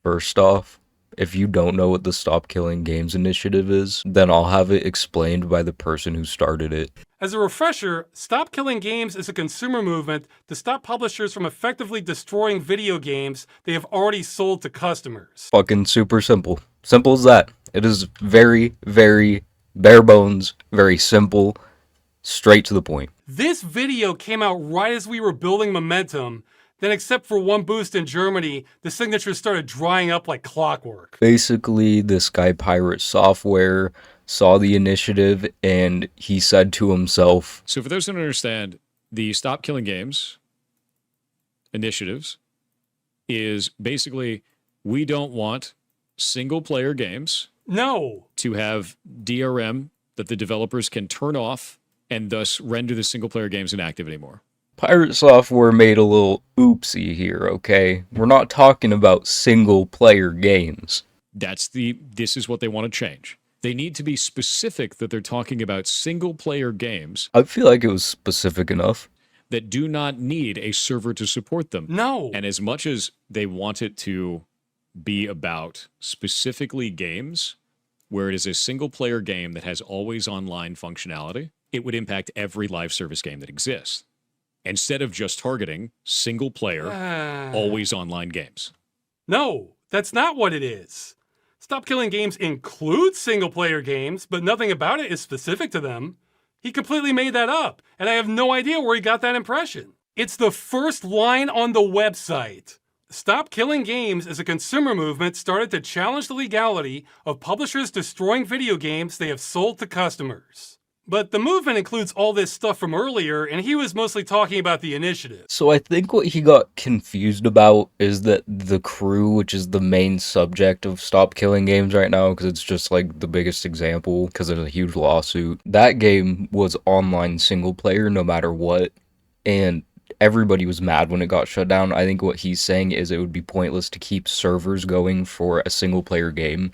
First off, if you don't know what the Stop Killing Games initiative is, then I'll have it explained by the person who started it. As a refresher, Stop Killing Games is a consumer movement to stop publishers from effectively destroying video games they have already sold to customers. Fucking super simple. Simple as that. It is very, very bare bones, very simple, straight to the point. This video came out right as we were building momentum. Then, except for one boost in Germany, the signatures started drying up like clockwork. Basically, this guy Pirate Software saw the initiative and he said to himself, So for those who don't understand, the Stop Killing Games initiatives is basically we don't want single-player games No. to have DRM that the developers can turn off and thus render the single-player games inactive anymore. Pirate Software made a little oopsie here, okay? We're not talking about single-player games. This is what they want to change. They need to be specific that they're talking about single-player games I feel like it was specific enough. that do not need a server to support them. No. And as much as they want it to be about specifically games where it is a single-player game that has always online functionality, it would impact every live service game that exists. Instead of just targeting single-player, always online games. No, that's not what it is. Stop Killing Games includes single-player games, but nothing about it is specific to them. He completely made that up, and I have no idea where he got that impression. It's the first line on the website. Stop Killing Games is a consumer movement started to challenge the legality of publishers destroying video games they have sold to customers. But the movement includes all this stuff from earlier, and he was mostly talking about the initiative. So I think what he got confused about is that The Crew, which is the main subject of Stop Killing Games right now, because it's just like the biggest example, because there's a huge lawsuit, that game was online single player no matter what, and everybody was mad when it got shut down. I think what he's saying is it would be pointless to keep servers going for a single player game,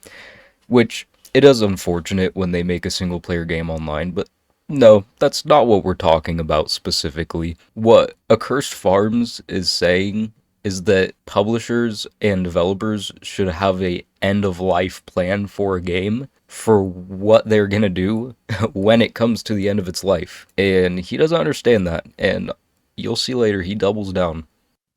which it is unfortunate when they make a single player game online, but no, that's not what we're talking about specifically. What Accursed Farms is saying is that publishers and developers should have a end of life plan for a game for what they're gonna do when it comes to the end of its life. And he doesn't understand that, and you'll see later he doubles down.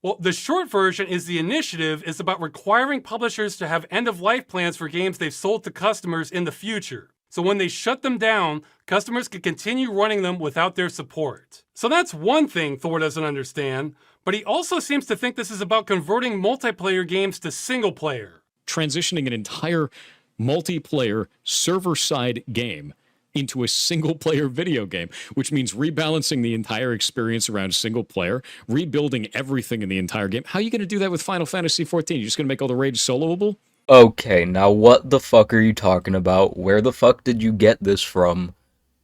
Well, the short version is the initiative is about requiring publishers to have end-of-life plans for games they've sold to customers in the future. So when they shut them down, customers can continue running them without their support. So that's one thing Thor doesn't understand, but he also seems to think this is about converting multiplayer games to single player. Transitioning an entire multiplayer server-side game into a single-player video game, which means rebalancing the entire experience around single player, rebuilding everything in the entire game. How are you going to do that with Final Fantasy XIV? You're just going to make all the raids soloable? Okay, now what the fuck are you talking about? Where the fuck did you get this from?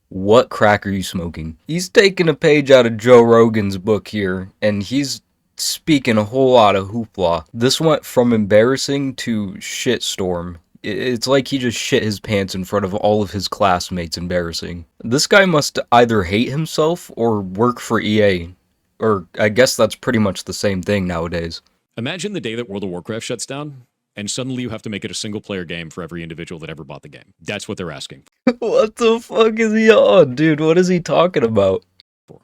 What crack are you smoking? He's taking a page out of Joe Rogan's book here, and he's speaking a whole lot of hoopla. This went from embarrassing to shitstorm. It's like he just shit his pants in front of all of his classmates. Embarrassing. This guy must either hate himself or work for EA. Or I guess that's pretty much the same thing nowadays. Imagine the day that World of Warcraft shuts down, and suddenly you have to make it a single-player game for every individual that ever bought the game. That's what they're asking. What the fuck is he on, dude? What is he talking about?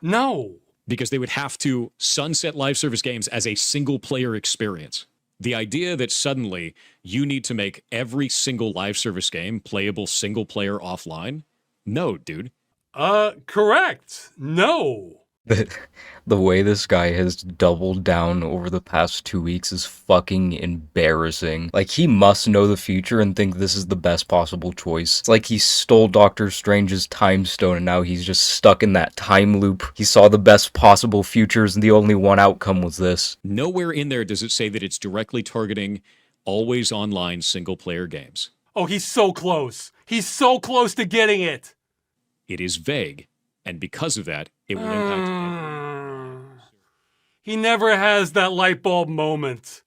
No. Because they would have to sunset live service games as a single-player experience. The idea that suddenly you need to make every single live service game playable single player offline? No, dude. Correct. No. The way this guy has doubled down over the past 2 weeks is fucking embarrassing. Like, he must know the future and think this is the best possible choice. It's like he stole Doctor Strange's time stone and now he's just stuck in that time loop. He saw the best possible futures and the only one outcome was this. Nowhere in there does it say that it's directly targeting always online single player games. Oh, he's so close. He's so close to getting it. It is vague, and because of that, it will impact. He never has that light bulb moment.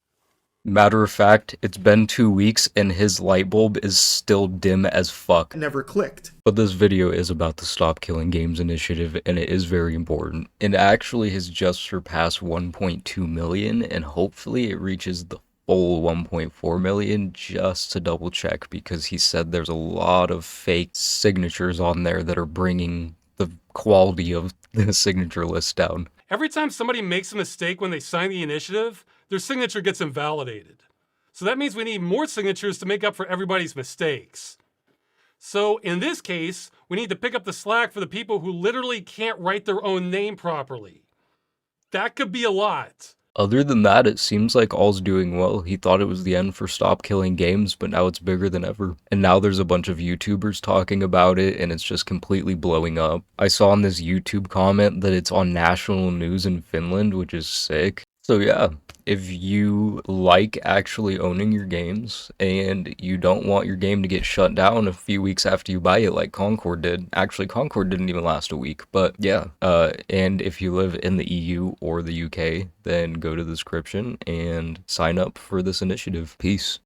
Matter of fact, it's been 2 weeks and his light bulb is still dim as fuck. Never clicked. But this video is about the Stop Killing Games initiative and it is very important. It actually has just surpassed 1.2 million and hopefully it reaches the full 1.4 million just to double check, because he said there's a lot of fake signatures on there that are bringing the quality of the signature list down. Every time somebody makes a mistake when they sign the initiative, their signature gets invalidated. So that means we need more signatures to make up for everybody's mistakes. So in this case, we need to pick up the slack for the people who literally can't write their own name properly. That could be a lot. Other than that, it seems like all's doing well. He thought it was the end for Stop Killing Games, but now it's bigger than ever. And now there's a bunch of YouTubers talking about it, and it's just completely blowing up. I saw in this YouTube comment that it's on national news in Finland, which is sick. So yeah, if you like actually owning your games and you don't want your game to get shut down a few weeks after you buy it like Concord did. Actually, Concord didn't even last a week, but yeah. And if you live in the EU or the UK, then go to the description and sign up for this initiative. Peace.